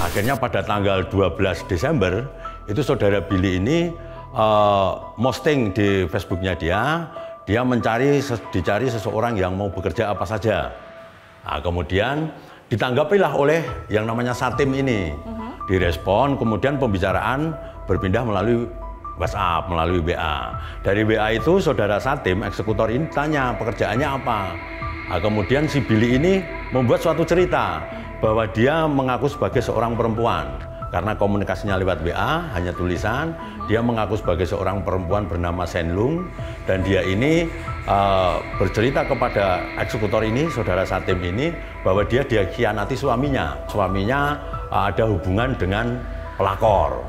Akhirnya pada tanggal 12 Desember itu saudara Billy ini posting di Facebooknya dia dicari seseorang yang mau bekerja apa saja. Nah, kemudian ditanggapilah oleh yang namanya Satim ini, direspon, kemudian pembicaraan berpindah melalui WhatsApp, melalui WA. Dari WA itu saudara Satim, eksekutor ini tanya pekerjaannya apa. Nah, kemudian si Billy ini membuat suatu cerita bahwa dia mengaku sebagai seorang perempuan. Karena komunikasinya lewat WA, hanya tulisan, dia mengaku sebagai seorang perempuan bernama Senlung, dan dia ini bercerita kepada eksekutor ini, saudara Satim ini, bahwa dia dikhianati suaminya. Suaminya ada hubungan dengan pelakor.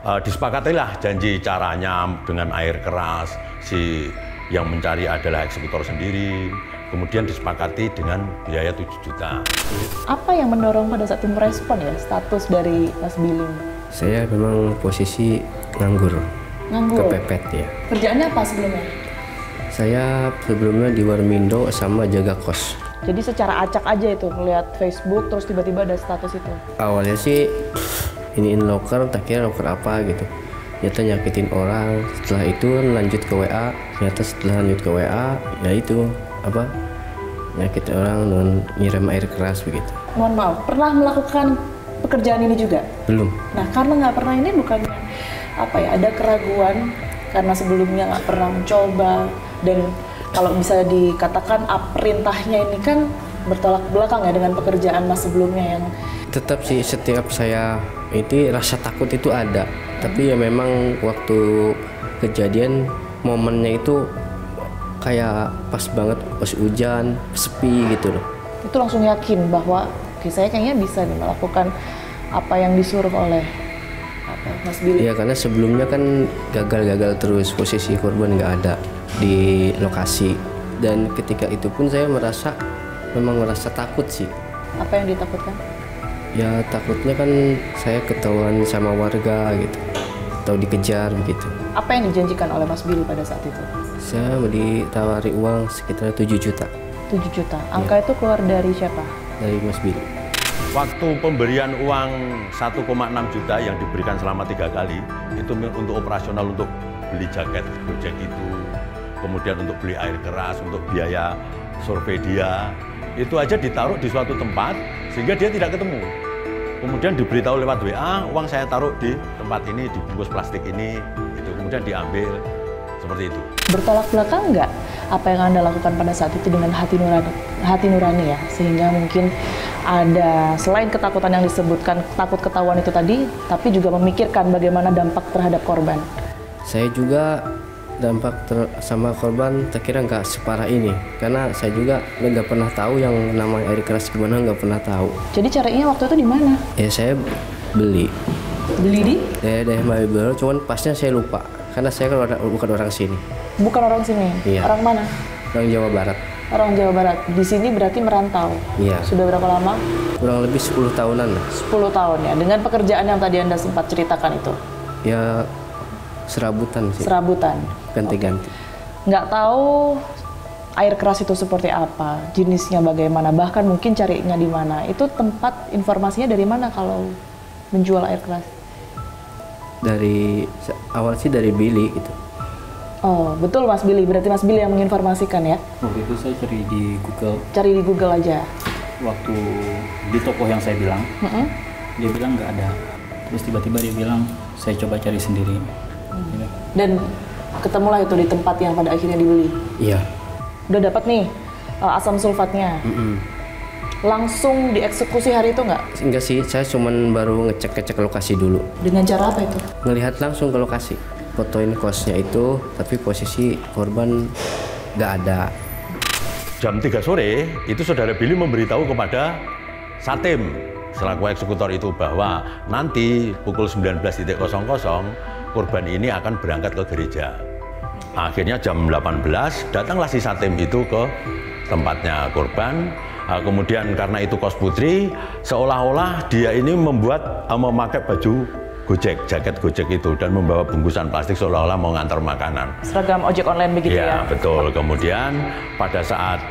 Disepakatilah janji caranya dengan air keras, si yang mencari adalah eksekutor sendiri. Kemudian disepakati dengan biaya 7 juta. Apa yang mendorong pada saat itu merespon ya status dari Mas Billy? Saya memang posisi nganggur. Kepepet ya. Kerjaannya apa sebelumnya? Saya sebelumnya di Warmindo sama jaga kos. Jadi secara acak aja itu melihat Facebook terus tiba-tiba ada status itu? Awalnya sih iniin loker, tak kira loker apa gitu. Ternyata nyakitin orang. Setelah itu lanjut ke WA. Ternyata setelah lanjut ke WA, ya itu nyakit orang dengan nyiram air keras begitu. Mohon maaf, pernah melakukan pekerjaan ini juga? Belum. Nah, karena nggak pernah ini bukannya ada keraguan karena sebelumnya nggak pernah mencoba, dan kalau bisa dikatakan perintahnya ini kan bertolak belakang ya dengan pekerjaan Mas sebelumnya yang tetap sih setiap saya itu rasa takut itu ada, tapi ya memang waktu kejadian momennya itu kayak pas banget, pas hujan, sepi gitu loh. Itu langsung yakin bahwa saya kayaknya bisa nih melakukan apa yang disuruh oleh Mas Billy. Iya, karena sebelumnya kan gagal terus, posisi korban nggak ada di lokasi. Dan ketika itu pun saya memang merasa takut sih. Apa yang ditakutkan? Ya takutnya kan saya ketahuan sama warga gitu, atau dikejar begitu. Apa yang dijanjikan oleh Mas Billy pada saat itu? Saya ditawari uang sekitar 7 juta. 7 juta. Angka itu keluar dari siapa? Dari Mas Billy. Waktu pemberian uang 1,6 juta yang diberikan selama 3 kali, itu untuk operasional, untuk beli jaket Gojek itu, kemudian untuk beli air keras, untuk biaya survei dia, itu aja ditaruh di suatu tempat sehingga dia tidak ketemu. Kemudian diberitahu lewat WA, uang saya taruh di tempat ini, di bungkus plastik ini, itu kemudian diambil, seperti itu. Bertolak belakang nggak apa yang Anda lakukan pada saat itu dengan hati nurani ya, sehingga mungkin ada selain ketakutan yang disebutkan, takut ketahuan itu tadi, tapi juga memikirkan bagaimana dampak terhadap korban. Saya juga dampak sama korban tak kira nggak separah ini, karena saya juga nggak pernah tahu yang namanya air keras gimana, nggak pernah tahu. Jadi carinya waktu itu di mana? Ya saya beli di daerah Malioboro, cuman pasnya saya lupa karena saya kan bukan orang sini. Bukan orang sini? Iya. Orang mana? Orang Jawa Barat. Orang Jawa Barat. Di sini berarti merantau? Iya. Sudah berapa lama? Kurang lebih 10 tahunan. 10 tahun ya, dengan pekerjaan yang tadi Anda sempat ceritakan itu? Ya serabutan sih. Serabutan? Ganti-ganti. Nggak tahu air keras itu seperti apa, jenisnya bagaimana, bahkan mungkin carinya di mana. Itu tempat informasinya dari mana kalau menjual air keras? Dari awal sih dari Billy gitu. Oh, betul Mas Billy. Berarti Mas Billy yang menginformasikan ya? Waktu itu saya cari di Google. Cari di Google aja? Waktu di toko yang saya bilang, dia bilang nggak ada. Terus tiba-tiba dia bilang, saya coba cari sendiri. Gitu. Dan ketemulah itu di tempat yang pada akhirnya dibeli? Iya. Udah dapat nih asam sulfatnya? Langsung dieksekusi hari itu nggak? Enggak sih, saya cuman baru ngecek lokasi dulu. Dengan cara apa itu? Ngelihat langsung ke lokasi. Fotoin kosnya itu, tapi posisi korban nggak ada. Jam 3 sore, itu saudara Billy memberitahu kepada Satim, selaku eksekutor itu, bahwa nanti pukul 19.00 korban ini akan berangkat ke gereja. Akhirnya jam 18, datanglah si Satim itu ke tempatnya korban. Kemudian karena itu kos putri, seolah-olah dia ini memakai baju Gojek, jaket Gojek itu, dan membawa bungkusan plastik seolah-olah mau ngantar makanan. Seragam ojek online begitu ya? Ya, betul. Kemudian pada saat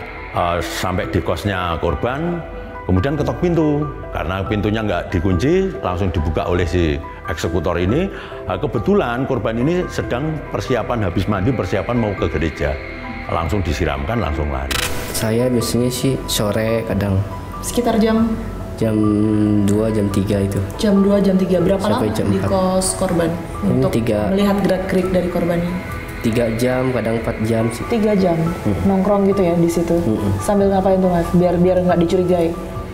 sampai di kosnya korban, Kemudian ketok pintu, karena pintunya nggak dikunci, langsung dibuka oleh si eksekutor ini. Kebetulan korban ini sedang persiapan habis mandi, persiapan mau ke gereja. Langsung disiramkan, langsung lari. Saya biasanya sih sore kadang. Sekitar jam 2, jam 3 itu. jam 2, jam 3. Berapa Sampai lama jam di 4. kos korban untuk melihat gerak-gerik dari korban ini? 3 jam, kadang 4 jam sih. 3 jam nongkrong gitu ya di situ. Sambil ngapain tuh Mas? Biar nggak dicurigai.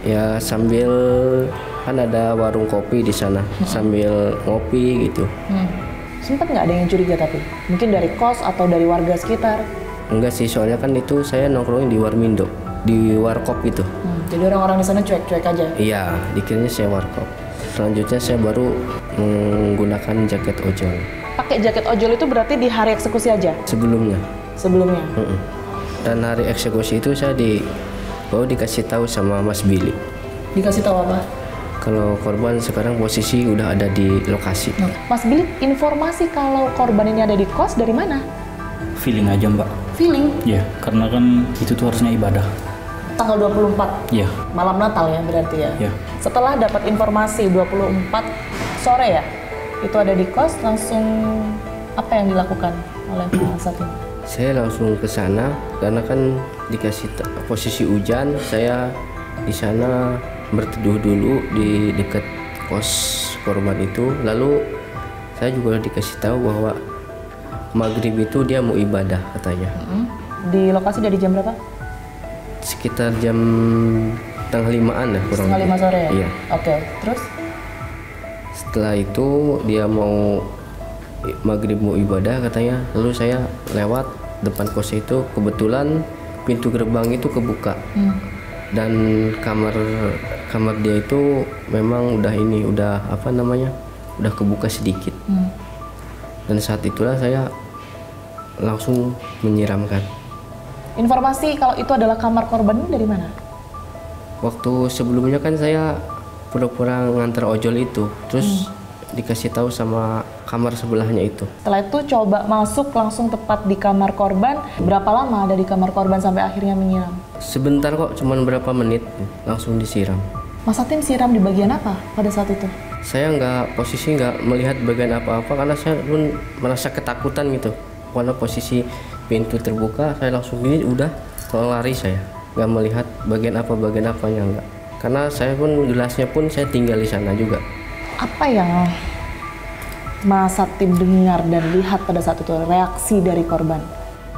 Ya sambil kan ada warung kopi di sana, sambil ngopi gitu. Sempat nggak ada yang curiga tapi? Mungkin dari kos atau dari warga sekitar? Enggak sih, soalnya kan itu saya nongkrongnya di Warmindo, di warkop itu. Jadi orang-orang di sana cuek-cuek aja? Iya, dikiranya saya warkop. Selanjutnya saya baru menggunakan jaket ojol. Pakai jaket ojol itu berarti di hari eksekusi aja? Sebelumnya. Sebelumnya? Dan hari eksekusi itu saya baru dikasih tahu sama Mas Billy. Dikasih tahu apa? Kalau korban sekarang posisi udah ada di lokasi. Mas Billy, informasi kalau korban ini ada di kos dari mana? Feeling aja Mbak. Feeling? Ya, karena kan itu tuh harusnya ibadah. Tanggal 24? Ya. Malam Natal ya berarti ya? Ya. Setelah dapat informasi 24 sore ya, itu ada di kos, langsung apa yang dilakukan oleh Mas Satim? Saya langsung ke sana karena kan dikasih posisi hujan, saya di sana berteduh dulu di dekat kos korban itu. Lalu saya juga dikasih tahu bahwa maghrib itu dia mau ibadah katanya. Di lokasi dari jam berapa? Sekitar jam setengah 5-an ya kurang. Setengah 5 sore ya? Iya. Oke, terus? Setelah itu dia mau maghrib mau ibadah katanya. Lalu saya lewat depan kos itu, kebetulan pintu gerbang itu kebuka. Dan kamar dia itu memang udah apa namanya, udah kebuka sedikit. Dan saat itulah saya langsung menyiramkan. Informasi kalau itu adalah kamar korban ini dari mana? Waktu sebelumnya kan saya pura-pura nganter ojol itu, terus dikasih tahu sama kamar sebelahnya itu. Setelah itu coba masuk langsung tepat di kamar korban. Berapa lama ada di kamar korban sampai akhirnya menyiram? Sebentar kok, cuman berapa menit langsung disiram. Mas Satim siram di bagian apa pada saat itu? Saya posisi nggak melihat bagian apa-apa karena saya pun merasa ketakutan gitu. Karena posisi pintu terbuka, saya langsung gini udah lari saya. Nggak melihat bagian apanya nggak. Karena saya pun gelasnya pun saya tinggal di sana juga. Apa yang Mas Satim dengar dan lihat pada saat itu, reaksi dari korban?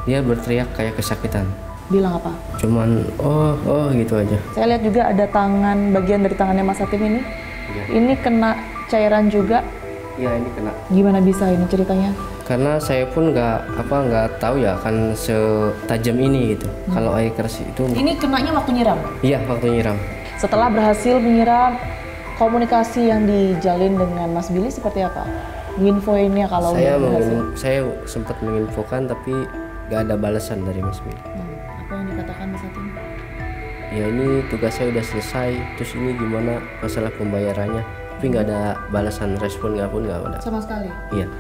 Dia berteriak kayak kesakitan. Bilang apa? Cuman oh gitu aja. Saya lihat juga ada bagian dari tangannya Mas Satim ini. Ya. Ini kena cairan juga. Iya, ini kena. Gimana bisa ini ceritanya? Karena saya pun nggak tahu ya kan setajam ini gitu. Kalau air keras itu. Ini kenanya waktu nyiram? Iya, waktu nyiram. Setelah berhasil menyiram, komunikasi yang dijalin dengan Mas Billy seperti apa? Nginfoinnya kalau saya sempat menginfokan tapi nggak ada balasan dari Mas Billy. Apa yang dikatakan Mas Satim? Ya ini tugas saya udah selesai, terus ini gimana masalah pembayarannya? Tapi nggak ada balasan, respon nggak ada. Sama sekali? Iya.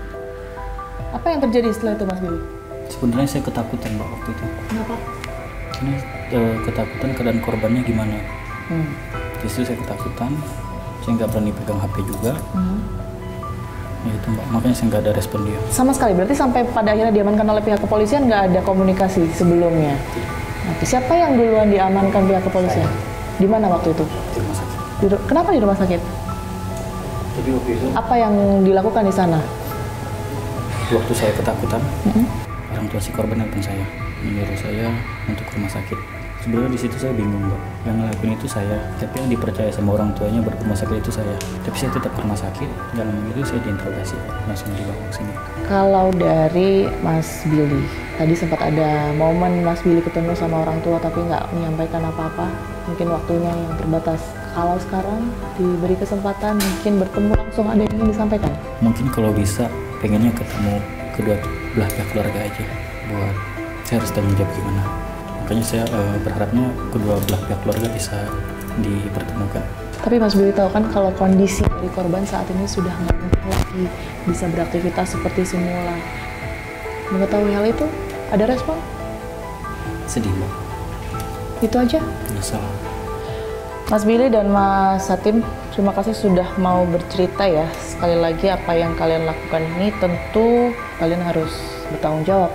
Apa yang terjadi setelah itu Mas Billy? Sebenarnya saya ketakutan Mbak waktu itu. Kenapa? Karena ketakutan keadaan korbannya gimana. Justru saya ketakutan, saya nggak berani pegang HP juga. Ya itu Mbak, makanya saya nggak ada respon dia. Sama sekali, berarti sampai pada akhirnya diamankan oleh pihak kepolisian nggak ada komunikasi sebelumnya? Nah, siapa yang duluan diamankan pihak kepolisian? Di mana waktu itu? Di rumah sakit. Kenapa di rumah sakit? Jadi waktu itu, Apa yang dilakukan di sana? waktu saya ketakutan, orang tua si korban nelpon saya, menyuruh saya untuk ke rumah sakit. Sebenarnya di situ saya bingung Mbak, yang ngelakuin itu saya, tapi yang dipercaya sama orang tuanya ke rumah sakit itu saya. Tapi saya tetap ke rumah sakit, dalam itu saya diinterogasi, langsung dibawa ke sini. Kalau dari Mas Billy, tadi sempat ada momen Mas Billy ketemu sama orang tua tapi nggak menyampaikan apa-apa, mungkin waktunya yang terbatas. Kalau sekarang diberi kesempatan, mungkin bertemu langsung, ada yang ingin disampaikan? Mungkin kalau bisa, pengennya ketemu kedua belah pihak keluarga aja, buat saya harus tanggung jawab gimana. Makanya saya berharapnya kedua belah pihak keluarga bisa dipertemukan. Tapi Mas Billy tahu kan kalau kondisi dari korban saat ini sudah nggak mungkin lagi bisa beraktivitas seperti semula. Mengetahui hal itu, ada respon? Sedih Mbak. Itu aja? Nggak salah. Mas Billy dan Mas Satim, terima kasih sudah mau bercerita ya. Sekali lagi apa yang kalian lakukan ini tentu kalian harus bertanggung jawab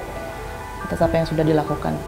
atas apa yang sudah dilakukan.